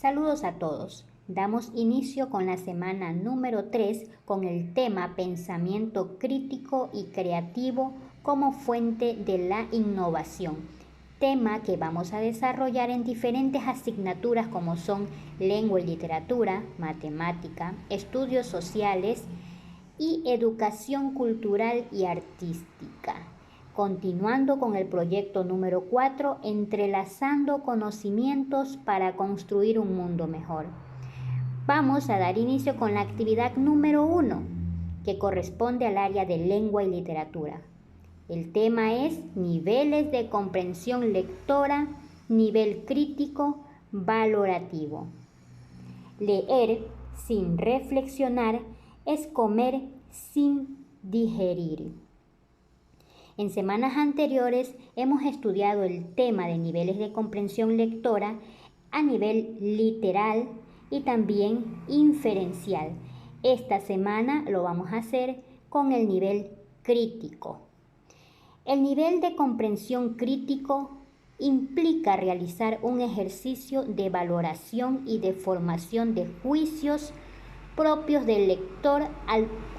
Saludos a todos. Damos inicio con la semana número 3 con el tema Pensamiento crítico y creativo como fuente de la innovación. Tema que vamos a desarrollar en diferentes asignaturas como son lengua y literatura, matemática, estudios sociales y educación cultural y artística. Continuando con el proyecto número 4, entrelazando conocimientos para construir un mundo mejor. Vamos a dar inicio con la actividad número 1, que corresponde al área de lengua y literatura. El tema es niveles de comprensión lectora, nivel crítico, valorativo. Leer sin reflexionar es comer sin digerir. En semanas anteriores hemos estudiado el tema de niveles de comprensión lectora a nivel literal y también inferencial. Esta semana lo vamos a hacer con el nivel crítico. El nivel de comprensión crítico implica realizar un ejercicio de valoración y de formación de juicios propios del lector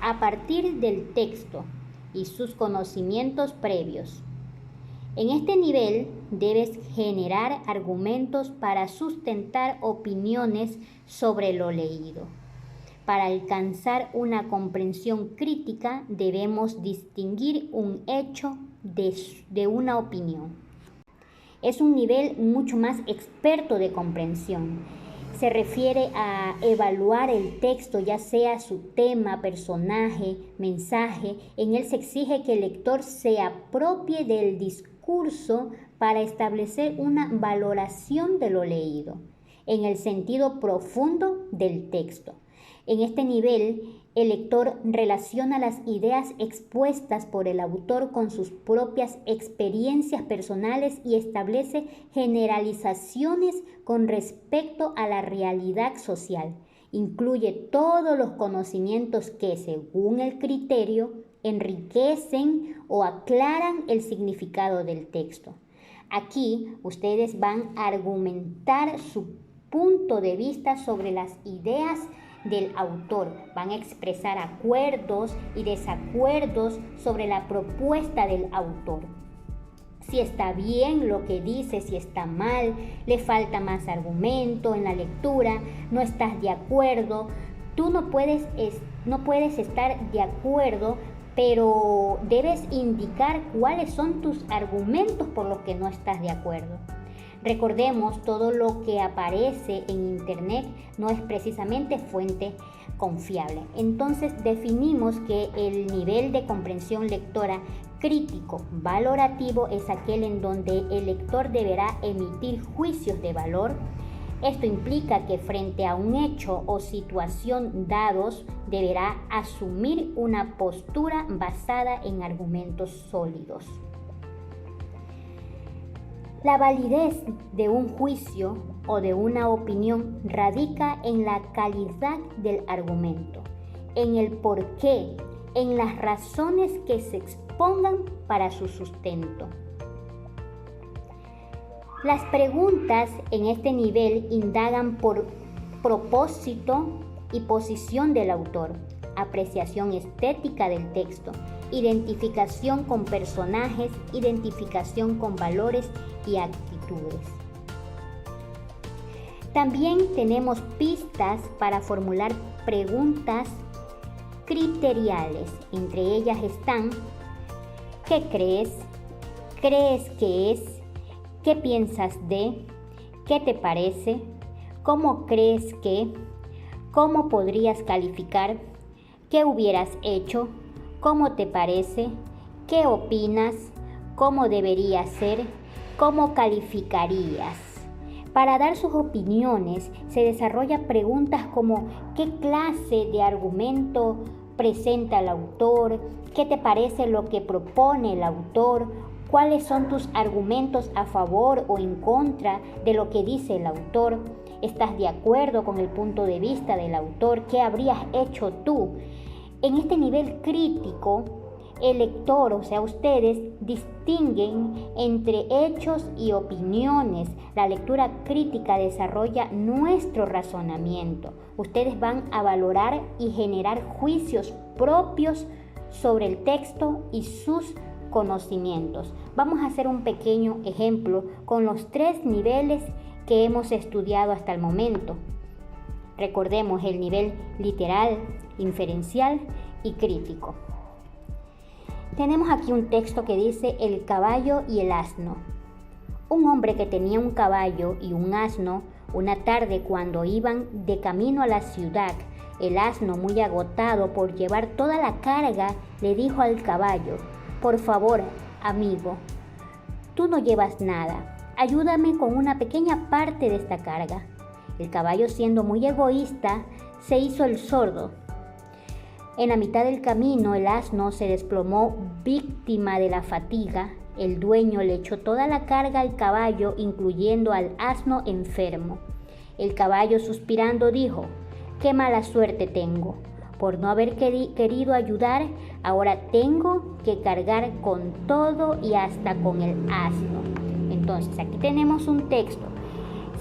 a partir del texto y sus conocimientos previos. En este nivel debes generar argumentos para sustentar opiniones sobre lo leído. Para alcanzar una comprensión crítica debemos distinguir un hecho de una opinión. Es un nivel mucho más experto de comprensión. Se refiere a evaluar el texto, ya sea su tema, personaje, mensaje. En él se exige que el lector se apropie del discurso para establecer una valoración de lo leído, en el sentido profundo del texto. En este nivel, el lector relaciona las ideas expuestas por el autor con sus propias experiencias personales y establece generalizaciones con respecto a la realidad social. Incluye todos los conocimientos que, según el criterio, enriquecen o aclaran el significado del texto. Aquí ustedes van a argumentar su punto de vista sobre las ideas del autor, van a expresar acuerdos y desacuerdos sobre la propuesta del autor. Si está bien lo que dice, si está mal, le falta más argumento en la lectura, no estás de acuerdo. Tú no puedes estar de acuerdo, pero debes indicar cuáles son tus argumentos por los que no estás de acuerdo. Recordemos, todo lo que aparece en internet no es precisamente fuente confiable. Entonces definimos que el nivel de comprensión lectora crítico valorativo es aquel en donde el lector deberá emitir juicios de valor. Esto implica que frente a un hecho o situación dados deberá asumir una postura basada en argumentos sólidos. La validez de un juicio o de una opinión radica en la calidad del argumento, en el porqué, en las razones que se expongan para su sustento. Las preguntas en este nivel indagan por propósito y posición del autor, apreciación estética del texto, identificación con personajes, identificación con valores y actitudes. También tenemos pistas para formular preguntas criteriales. Entre ellas están: ¿qué crees? ¿Crees que es? ¿Qué piensas de? ¿Qué te parece? ¿Cómo crees que? ¿Cómo podrías calificar? ¿Qué hubieras hecho? ¿Cómo te parece? ¿Qué opinas? ¿Cómo debería ser? ¿Cómo calificarías? Para dar sus opiniones se desarrollan preguntas como: ¿qué clase de argumento presenta el autor? ¿Qué te parece lo que propone el autor? ¿Cuáles son tus argumentos a favor o en contra de lo que dice el autor? ¿Estás de acuerdo con el punto de vista del autor? ¿Qué habrías hecho tú? En este nivel crítico El lector, o sea, ustedes, distinguen entre hechos y opiniones. La lectura crítica desarrolla nuestro razonamiento. Ustedes van a valorar y generar juicios propios sobre el texto y sus conocimientos. Vamos a hacer un pequeño ejemplo con los 3 niveles que hemos estudiado hasta el momento. Recordemos el nivel literal, inferencial y crítico. Tenemos aquí un texto que dice el caballo y el asno. Un hombre que tenía un caballo y un asno, una tarde cuando iban de camino a la ciudad, el asno, muy agotado por llevar toda la carga, le dijo al caballo: por favor, amigo, tú no llevas nada, ayúdame con una pequeña parte de esta carga. El caballo, siendo muy egoísta, se hizo el sordo. En la mitad del camino el asno se desplomó víctima de la fatiga. El dueño le echó toda la carga al caballo, incluyendo al asno enfermo. El caballo, suspirando, dijo: qué mala suerte tengo. Por no haber querido ayudar, ahora tengo que cargar con todo y hasta con el asno. Entonces, aquí tenemos un texto.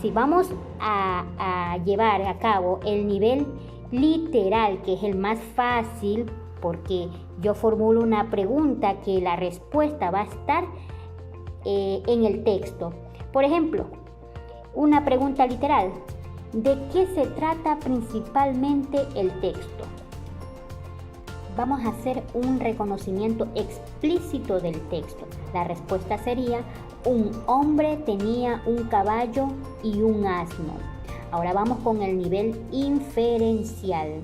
Si vamos a llevar a cabo el nivel literal, que es el más fácil, porque yo formulo una pregunta que la respuesta va a estar en el texto. Por ejemplo, una pregunta literal: ¿de qué se trata principalmente el texto? Vamos a hacer un reconocimiento explícito del texto. La respuesta sería: un hombre tenía un caballo y un asno. Ahora vamos con el nivel inferencial,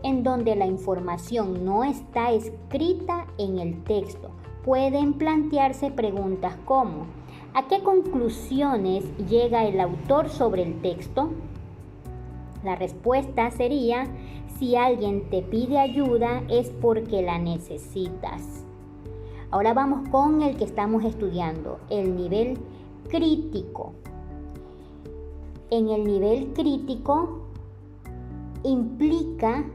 en donde la información no está escrita en el texto. Pueden plantearse preguntas como: ¿a qué conclusiones llega el autor sobre el texto? La respuesta sería: si alguien te pide ayuda es porque la necesitas. Ahora vamos con el que estamos estudiando, el nivel crítico. En el nivel crítico implica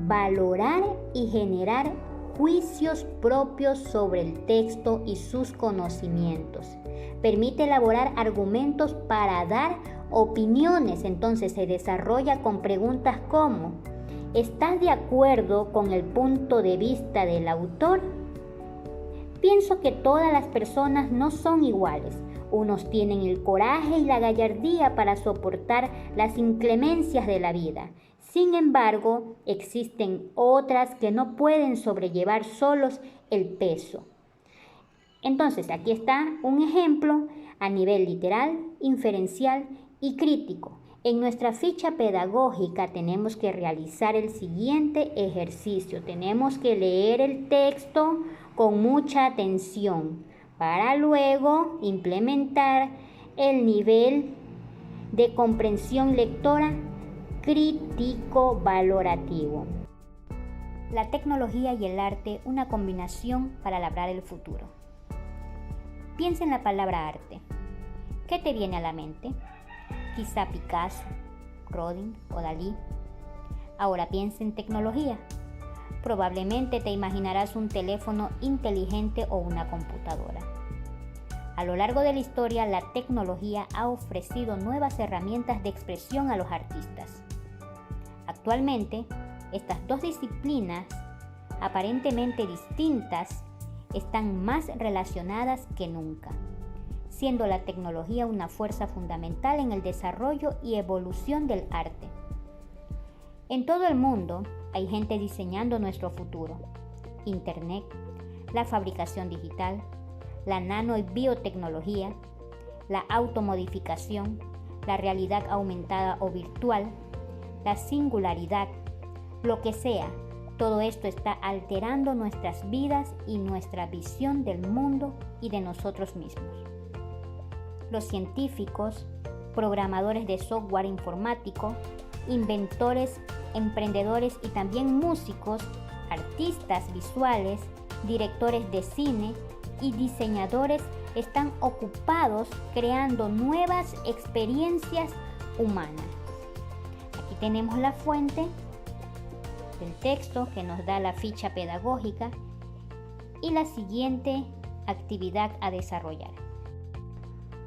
valorar y generar juicios propios sobre el texto y sus conocimientos. Permite elaborar argumentos para dar opiniones. Entonces se desarrolla con preguntas como: ¿estás de acuerdo con el punto de vista del autor? Pienso que todas las personas no son iguales. Unos tienen el coraje y la gallardía para soportar las inclemencias de la vida. Sin embargo, existen otras que no pueden sobrellevar solos el peso. Entonces, aquí está un ejemplo a nivel literal, inferencial y crítico. En nuestra ficha pedagógica tenemos que realizar el siguiente ejercicio. Tenemos que leer el texto con mucha atención para luego implementar el nivel de comprensión lectora crítico-valorativo. La tecnología y el arte, una combinación para labrar el futuro. Piensa en la palabra arte. ¿Qué te viene a la mente? Quizá Picasso, Rodin o Dalí. Ahora piensa en tecnología. Probablemente te imaginarás un teléfono inteligente o una computadora. A lo largo de la historia, la tecnología ha ofrecido nuevas herramientas de expresión a los artistas. Actualmente, estas dos disciplinas, aparentemente distintas, están más relacionadas que nunca, siendo la tecnología una fuerza fundamental en el desarrollo y evolución del arte. En todo el mundo hay gente diseñando nuestro futuro: Internet, la fabricación digital, la nano y biotecnología, la automodificación, la realidad aumentada o virtual, la singularidad, lo que sea. Todo esto está alterando nuestras vidas y nuestra visión del mundo y de nosotros mismos. Los científicos, programadores de software informático, inventores, emprendedores y también músicos, artistas visuales, directores de cine y diseñadores están ocupados creando nuevas experiencias humanas. Aquí tenemos la fuente del texto que nos da la ficha pedagógica Y la siguiente actividad a desarrollar.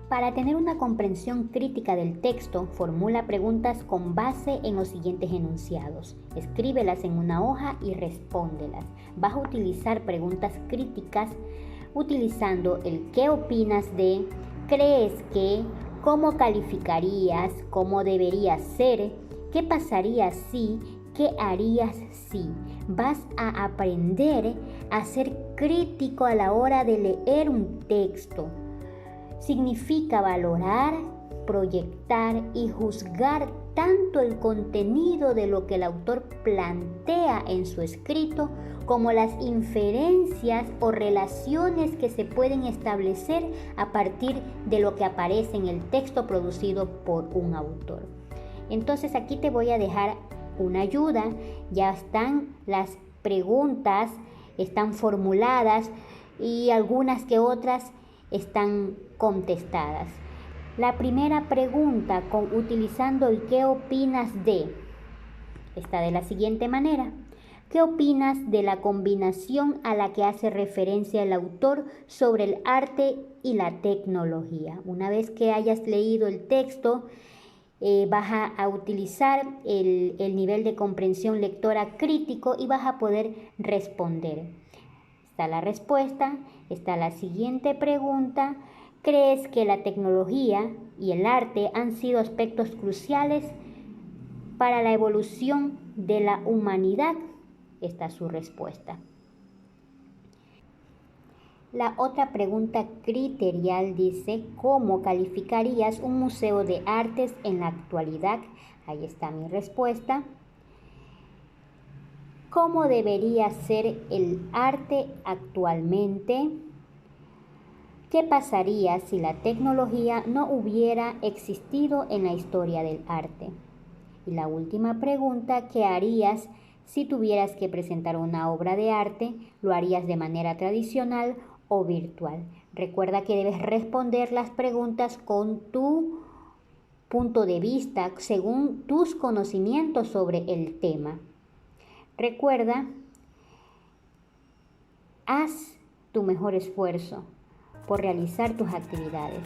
Para tener una comprensión crítica del texto, formula preguntas con base en los siguientes enunciados. Escríbelas en una hoja y respóndelas. Vas a utilizar preguntas críticas utilizando el ¿qué opinas de? ¿Crees que? ¿Cómo calificarías? ¿Cómo debería ser? ¿Qué pasaría si? ¿Qué harías si? Vas a aprender a ser crítico a la hora de leer un texto. Significa valorar, proyectar y juzgar tanto el contenido de lo que el autor plantea en su escrito como las inferencias o relaciones que se pueden establecer a partir de lo que aparece en el texto producido por un autor. Entonces aquí te voy a dejar una ayuda. Ya están las preguntas, están formuladas y algunas que otras están contestadas. La primera pregunta utilizando el ¿qué opinas de? Está de la siguiente manera. ¿Qué opinas de la combinación a la que hace referencia el autor sobre el arte y la tecnología? Una vez que hayas leído el texto, vas a utilizar el nivel de comprensión lectora crítico y vas a poder responder. Está la respuesta, está la siguiente pregunta. ¿Crees que la tecnología y el arte han sido aspectos cruciales para la evolución de la humanidad? Está su respuesta. La otra pregunta criterial dice, ¿cómo calificarías un museo de artes en la actualidad? Ahí está mi respuesta. ¿Cómo debería ser el arte actualmente? ¿Qué pasaría si la tecnología no hubiera existido en la historia del arte? Y la última pregunta, ¿qué harías si tuvieras que presentar una obra de arte? ¿Lo harías de manera tradicional o virtual? Recuerda que debes responder las preguntas con tu punto de vista, según tus conocimientos sobre el tema. Recuerda, haz tu mejor esfuerzo por realizar tus actividades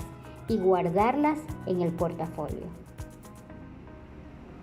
y guardarlas en el portafolio.